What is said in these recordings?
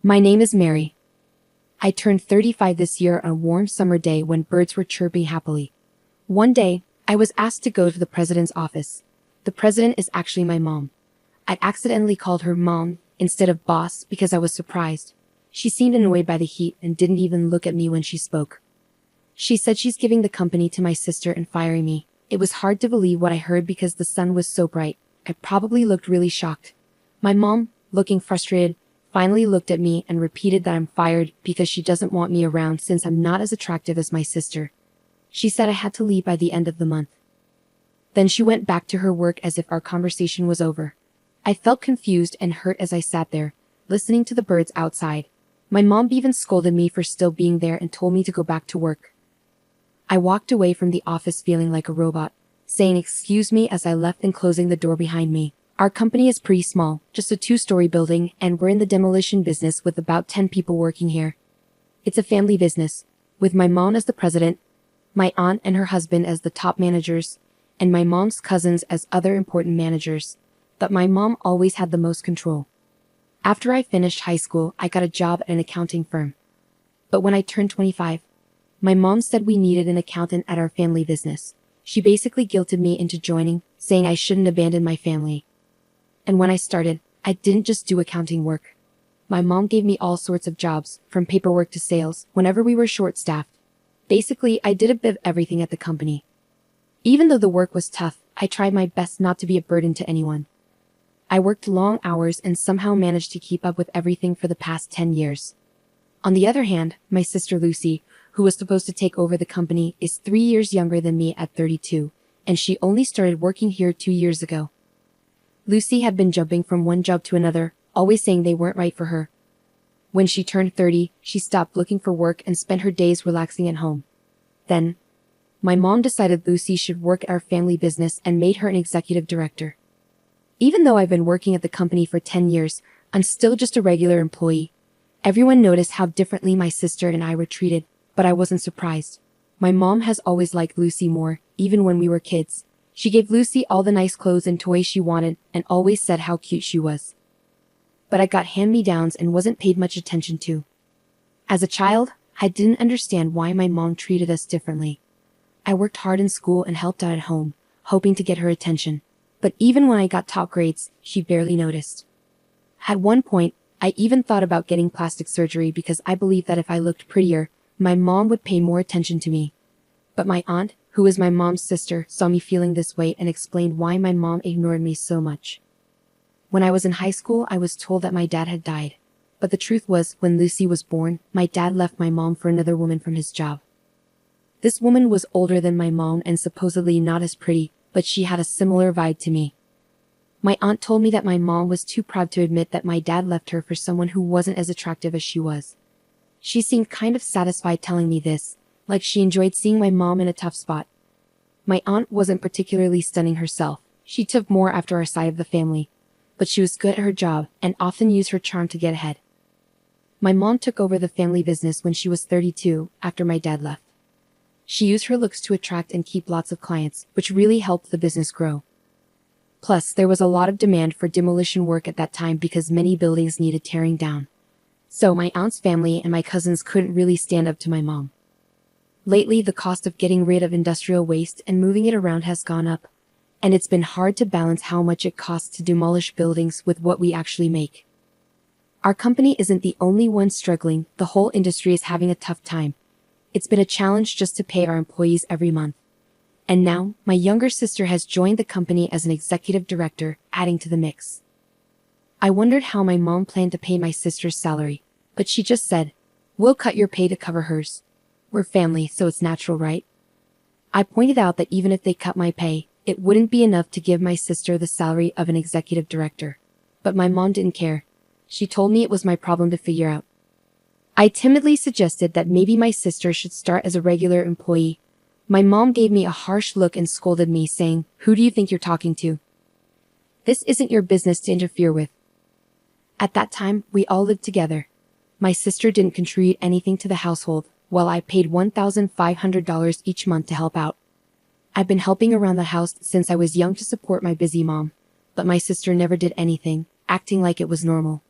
My name is Mary. I turned 35 this year on a warm summer day when birds were chirping happily. One day, I was asked to go to the president's office. The president is actually my mom. I'd accidentally called her mom instead of boss because I was surprised. She seemed annoyed by the heat and didn't even look at me when she spoke. She said she's giving the company to my sister and firing me. It was hard to believe what I heard because the sun was so bright. I probably looked really shocked. My mom, looking frustrated, finally looked at me and repeated that I'm fired because she doesn't want me around since I'm not as attractive as my sister. She said I had to leave by the end of the month. Then she went back to her work as if our conversation was over. I felt confused and hurt as I sat there, listening to the birds outside. My mom even scolded me for still being there and told me to go back to work. I walked away from the office feeling like a robot, saying excuse me as I left and closing the door behind me. Our company is pretty small, just a 2-story building, and we're in the demolition business with about 10 people working here. It's a family business, with my mom as the president, my aunt and her husband as the top managers, and my mom's cousins as other important managers. But my mom always had the most control. After I finished high school, I got a job at an accounting firm. But when I turned 25, my mom said we needed an accountant at our family business. She basically guilted me into joining, saying I shouldn't abandon my family. And when I started, I didn't just do accounting work. My mom gave me all sorts of jobs, from paperwork to sales, whenever we were short-staffed. Basically, I did a bit of everything at the company. Even though the work was tough, I tried my best not to be a burden to anyone. I worked long hours and somehow managed to keep up with everything for the past 10 years. On the other hand, my sister Lucy, who was supposed to take over the company, is 3 years younger than me at 32, and she only started working here 2 years ago. Lucy had been jumping from one job to another, always saying they weren't right for her. When she turned 30, she stopped looking for work and spent her days relaxing at home. Then, my mom decided Lucy should work at our family business and made her an executive director. Even though I've been working at the company for 10 years, I'm still just a regular employee. Everyone noticed how differently my sister and I were treated, but I wasn't surprised. My mom has always liked Lucy more, even when we were kids. She gave Lucy all the nice clothes and toys she wanted and always said how cute she was. But I got hand-me-downs and wasn't paid much attention to. As a child, I didn't understand why my mom treated us differently. I worked hard in school and helped out at home, hoping to get her attention. But even when I got top grades, she barely noticed. At one point, I even thought about getting plastic surgery because I believed that if I looked prettier, my mom would pay more attention to me. But my aunt, who is my mom's sister, saw me feeling this way and explained why my mom ignored me so much. When I was in high school, I was told that my dad had died. But the truth was, when Lucy was born, my dad left my mom for another woman from his job. This woman was older than my mom and supposedly not as pretty, but she had a similar vibe to me. My aunt told me that my mom was too proud to admit that my dad left her for someone who wasn't as attractive as she was. She seemed kind of satisfied telling me this, like she enjoyed seeing my mom in a tough spot. My aunt wasn't particularly stunning herself. She took more after our side of the family. But she was good at her job and often used her charm to get ahead. My mom took over the family business when she was 32, after my dad left. She used her looks to attract and keep lots of clients, which really helped the business grow. Plus, there was a lot of demand for demolition work at that time because many buildings needed tearing down. So my aunt's family and my cousins couldn't really stand up to my mom. Lately, the cost of getting rid of industrial waste and moving it around has gone up, and it's been hard to balance how much it costs to demolish buildings with what we actually make. Our company isn't the only one struggling. The whole industry is having a tough time. It's been a challenge just to pay our employees every month. And now, my younger sister has joined the company as an executive director, adding to the mix. I wondered how my mom planned to pay my sister's salary, but she just said, "We'll cut your pay to cover hers. We're family, so it's natural, right?" I pointed out that even if they cut my pay, it wouldn't be enough to give my sister the salary of an executive director. But my mom didn't care. She told me it was my problem to figure out. I timidly suggested that maybe my sister should start as a regular employee. My mom gave me a harsh look and scolded me, saying, "Who do you think you're talking to? This isn't your business to interfere with." At that time, we all lived together. My sister didn't contribute anything to the household, while I paid $1,500 each month to help out. I've been helping around the house since I was young to support my busy mom, but my sister never did anything, acting like it was normal.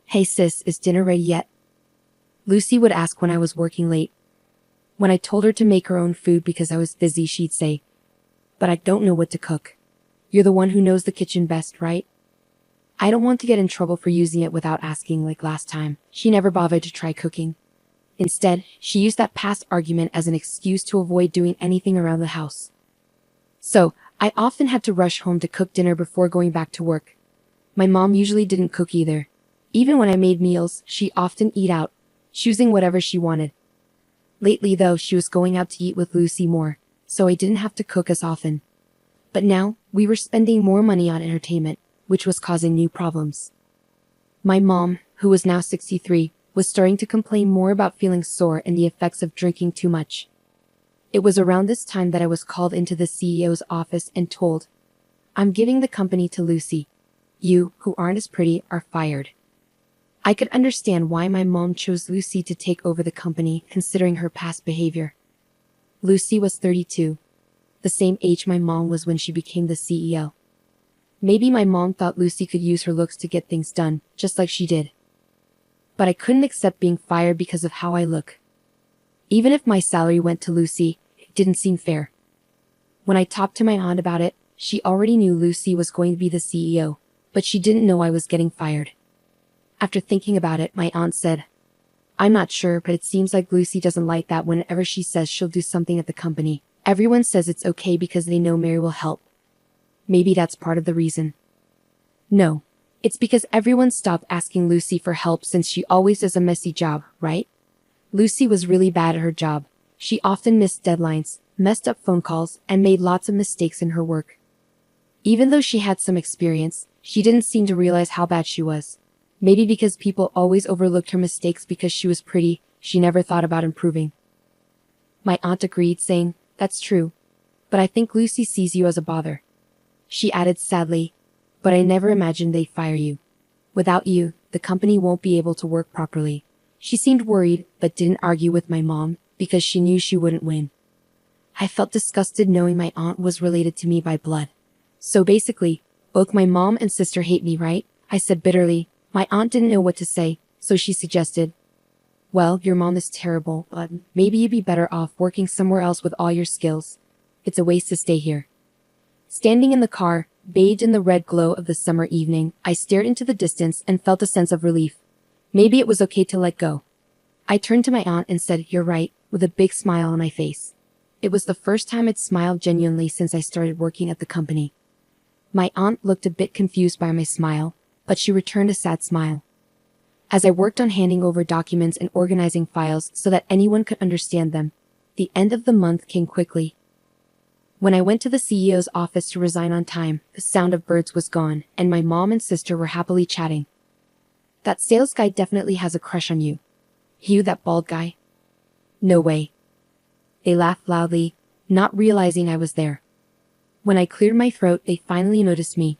"Hey sis, is dinner ready yet?" Lucy would ask when I was working late. When I told her to make her own food because I was busy, she'd say, "But I don't know what to cook. You're the one who knows the kitchen best, right?" I don't want to get in trouble for using it without asking like last time. She never bothered to try cooking. Instead, she used that past argument as an excuse to avoid doing anything around the house. So, I often had to rush home to cook dinner before going back to work. My mom usually didn't cook either. Even when I made meals, she often eat out, choosing whatever she wanted. Lately though, she was going out to eat with Lucy more, so I didn't have to cook as often. But now, we were spending more money on entertainment, which was causing new problems. My mom, who was now 63, was starting to complain more about feeling sore and the effects of drinking too much. It was around this time that I was called into the CEO's office and told, "I'm giving the company to Lucy. You, who aren't as pretty, are fired." I could understand why my mom chose Lucy to take over the company, considering her past behavior. Lucy was 32, the same age my mom was when she became the CEO. Maybe my mom thought Lucy could use her looks to get things done, just like she did. But I couldn't accept being fired because of how I look. Even if my salary went to Lucy, it didn't seem fair. When I talked to my aunt about it, she already knew Lucy was going to be the CEO, but she didn't know I was getting fired. After thinking about it, my aunt said, "I'm not sure, but it seems like Lucy doesn't like that whenever she says she'll do something at the company. Everyone says it's okay because they know Mary will help. Maybe that's part of the reason." No, it's because everyone stopped asking Lucy for help since she always does a messy job, right? Lucy was really bad at her job. She often missed deadlines, messed up phone calls, and made lots of mistakes in her work. Even though she had some experience, she didn't seem to realize how bad she was. Maybe because people always overlooked her mistakes because she was pretty, she never thought about improving. My aunt agreed, saying, "That's true. But I think Lucy sees you as a bother." She added sadly, "But I never imagined they'd fire you. Without you, the company won't be able to work properly." She seemed worried, but didn't argue with my mom, because she knew she wouldn't win. I felt disgusted knowing my aunt was related to me by blood. "So basically, both my mom and sister hate me, right?" I said bitterly. My aunt didn't know what to say, so she suggested, "Well, your mom is terrible, but maybe you'd be better off working somewhere else with all your skills. It's a waste to stay here." Standing in the car, bathed in the red glow of the summer evening, I stared into the distance and felt a sense of relief. Maybe it was okay to let go. I turned to my aunt and said, "You're right," with a big smile on my face. It was the first time I'd smiled genuinely since I started working at the company. My aunt looked a bit confused by my smile, but she returned a sad smile. As I worked on handing over documents and organizing files so that anyone could understand them, the end of the month came quickly. When I went to the CEO's office to resign on time, the sound of birds was gone, and my mom and sister were happily chatting. "That sales guy definitely has a crush on you. You, that bald guy?" "No way." They laughed loudly, not realizing I was there. When I cleared my throat, they finally noticed me.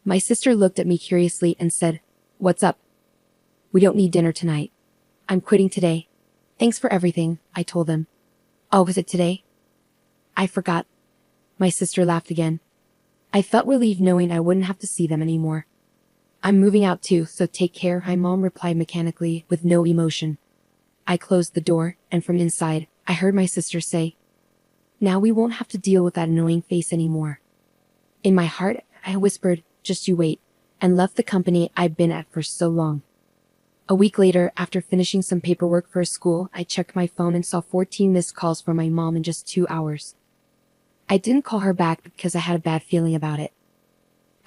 My sister looked at me curiously and said, "What's up?" "We don't need dinner tonight. I'm quitting today." "Thanks for everything," I told them. "Oh, was it today?" "I forgot." My sister laughed again. I felt relieved knowing I wouldn't have to see them anymore. "I'm moving out too, so take care," my mom replied mechanically, with no emotion. I closed the door, and from inside, I heard my sister say, "Now we won't have to deal with that annoying face anymore." In my heart, I whispered, "Just you wait," and left the company I'd been at for so long. A week later, after finishing some paperwork for a school, I checked my phone and saw 14 missed calls from my mom in just 2 hours. I didn't call her back because I had a bad feeling about it.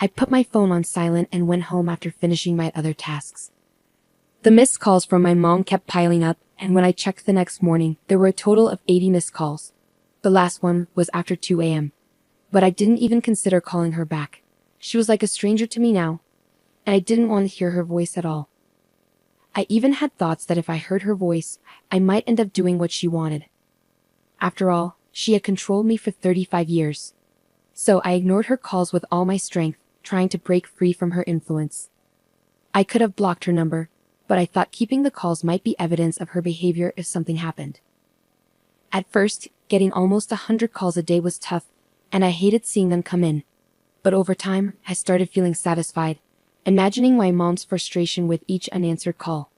I put my phone on silent and went home after finishing my other tasks. The missed calls from my mom kept piling up, and when I checked the next morning, there were a total of 80 missed calls. The last one was after 2 a.m. But I didn't even consider calling her back. She was like a stranger to me now, and I didn't want to hear her voice at all. I even had thoughts that if I heard her voice, I might end up doing what she wanted. After all, she had controlled me for 35 years. So I ignored her calls with all my strength, trying to break free from her influence. I could have blocked her number, but I thought keeping the calls might be evidence of her behavior if something happened. At first, getting almost 100 calls a day was tough, and I hated seeing them come in. But over time, I started feeling satisfied, imagining my mom's frustration with each unanswered call.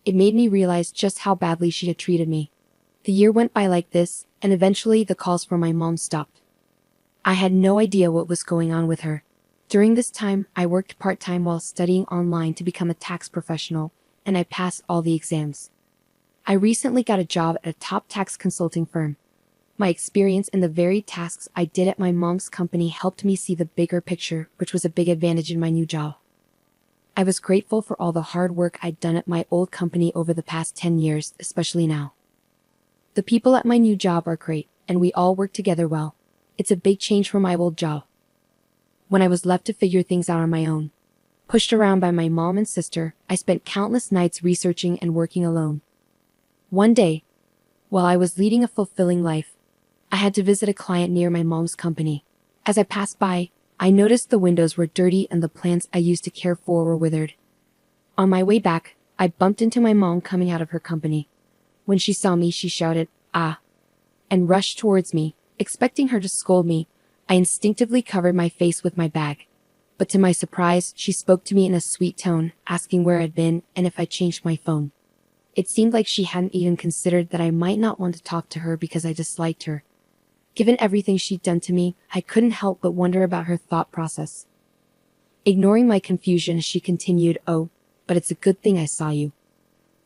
It made me realize just how badly she had treated me. The year went by like this, and eventually the calls from my mom stopped. I had no idea what was going on with her. During this time, I worked part-time while studying online to become a tax professional, and I passed all the exams. I recently got a job at a top tax consulting firm. My experience in the varied tasks I did at my mom's company helped me see the bigger picture, which was a big advantage in my new job. I was grateful for all the hard work I'd done at my old company over the past 10 years, especially now. The people at my new job are great, and we all work together well. It's a big change from my old job. When I was left to figure things out on my own, pushed around by my mom and sister, I spent countless nights researching and working alone. One day, while I was leading a fulfilling life, I had to visit a client near my mom's company. As I passed by, I noticed the windows were dirty and the plants I used to care for were withered. On my way back, I bumped into my mom coming out of her company. When she saw me, she shouted, "Ah!" and rushed towards me. Expecting her to scold me, I instinctively covered my face with my bag. But to my surprise, she spoke to me in a sweet tone, asking where I'd been and if I'd changed my phone. It seemed like she hadn't even considered that I might not want to talk to her because I disliked her. Given everything she'd done to me, I couldn't help but wonder about her thought process. Ignoring my confusion, she continued, "Oh, but it's a good thing I saw you.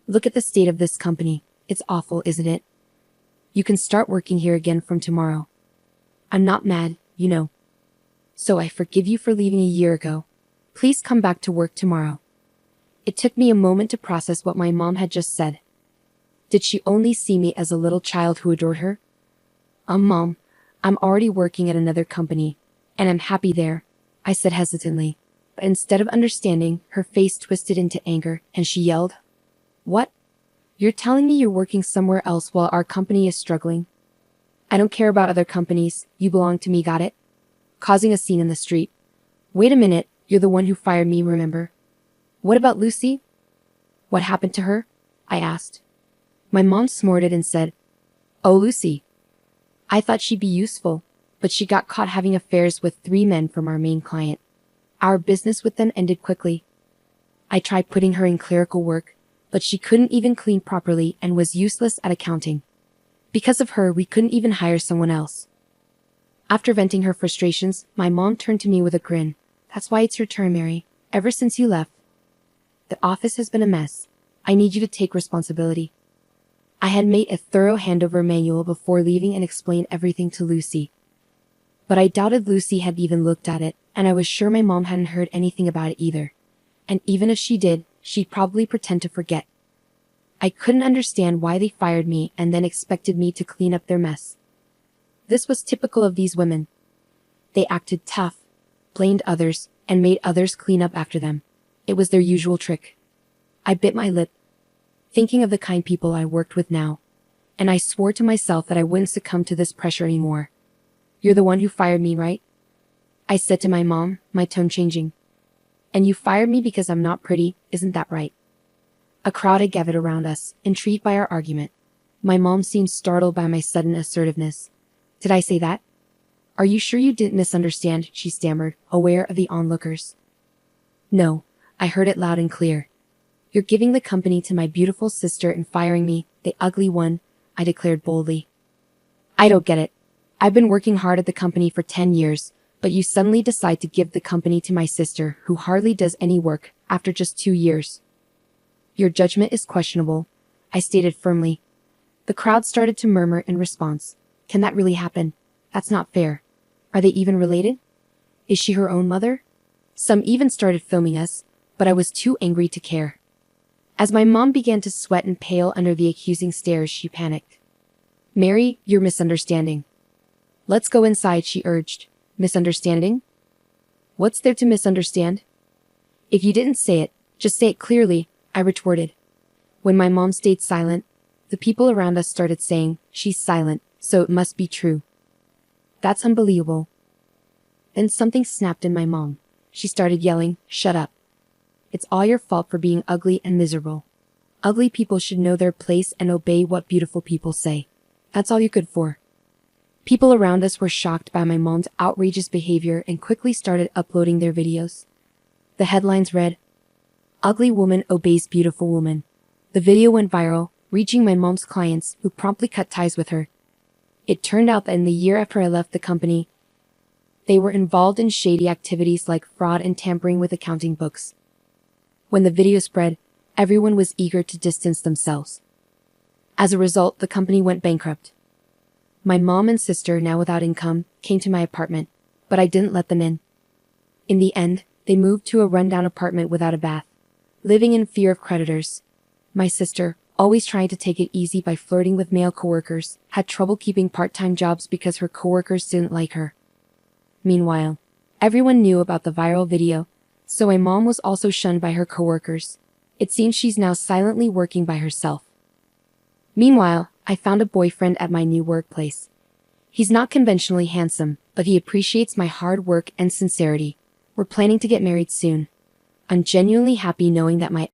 Look at the state of this company. It's awful, isn't it? You can start working here again from tomorrow. I'm not mad, you know. So I forgive you for leaving a year ago. Please come back to work tomorrow." It took me a moment to process what my mom had just said. Did she only see me as a little child who adored her? Mom, I'm already working at another company, and I'm happy there," I said hesitantly. But instead of understanding, her face twisted into anger, and she yelled, "What? You're telling me you're working somewhere else while our company is struggling? I don't care about other companies, you belong to me, got it?" Causing a scene in the street. "Wait a minute, you're the one who fired me, remember? What about Lucy? What happened to her?" I asked. My mom snorted and said, "Oh, Lucy. I thought she'd be useful, but she got caught having affairs with 3 men from our main client. Our business with them ended quickly. I tried putting her in clerical work, but she couldn't even clean properly and was useless at accounting. Because of her, we couldn't even hire someone else." After venting her frustrations, my mom turned to me with a grin. "That's why it's your turn, Mary. Ever since you left, the office has been a mess. I need you to take responsibility." I had made a thorough handover manual before leaving and explained everything to Lucy. But I doubted Lucy had even looked at it, and I was sure my mom hadn't heard anything about it either. And even if she did, she'd probably pretend to forget. I couldn't understand why they fired me and then expected me to clean up their mess. This was typical of these women. They acted tough, blamed others, and made others clean up after them. It was their usual trick. I bit my lip, thinking of the kind people I worked with now, and I swore to myself that I wouldn't succumb to this pressure anymore. "You're the one who fired me, right?" I said to my mom, my tone changing. "And you fired me because I'm not pretty, isn't that right?" A crowd had gathered around us, intrigued by our argument. My mom seemed startled by my sudden assertiveness. "Did I say that? Are you sure you didn't misunderstand?" she stammered, aware of the onlookers. "No, I heard it loud and clear. You're giving the company to my beautiful sister and firing me, the ugly one," I declared boldly. "I don't get it. I've been working hard at the company for 10 years, but you suddenly decide to give the company to my sister, who hardly does any work, after just 2 years. Your judgment is questionable," I stated firmly. The crowd started to murmur in response. "Can that really happen? That's not fair. Are they even related? Is she her own mother?" Some even started filming us, but I was too angry to care. As my mom began to sweat and pale under the accusing stares, she panicked. "Mary, you're misunderstanding. Let's go inside," she urged. "Misunderstanding? What's there to misunderstand? If you didn't say it, just say it clearly," I retorted. When my mom stayed silent, the people around us started saying, "She's silent, so it must be true. That's unbelievable." Then something snapped in my mom. She started yelling, "Shut up. It's all your fault for being ugly and miserable. Ugly people should know their place and obey what beautiful people say. That's all you're good for." People around us were shocked by my mom's outrageous behavior and quickly started uploading their videos. The headlines read, "Ugly woman obeys beautiful woman." The video went viral, reaching my mom's clients, who promptly cut ties with her. It turned out that in the year after I left the company, they were involved in shady activities like fraud and tampering with accounting books. When the video spread, everyone was eager to distance themselves. As a result, the company went bankrupt. My mom and sister, now without income, came to my apartment, but I didn't let them in. In the end, they moved to a rundown apartment without a bath, living in fear of creditors. My sister, always trying to take it easy by flirting with male coworkers, had trouble keeping part-time jobs because her coworkers didn't like her. Meanwhile, everyone knew about the viral video, so my mom was also shunned by her coworkers. It seems she's now silently working by herself. Meanwhile, I found a boyfriend at my new workplace. He's not conventionally handsome, but he appreciates my hard work and sincerity. We're planning to get married soon. I'm genuinely happy knowing that my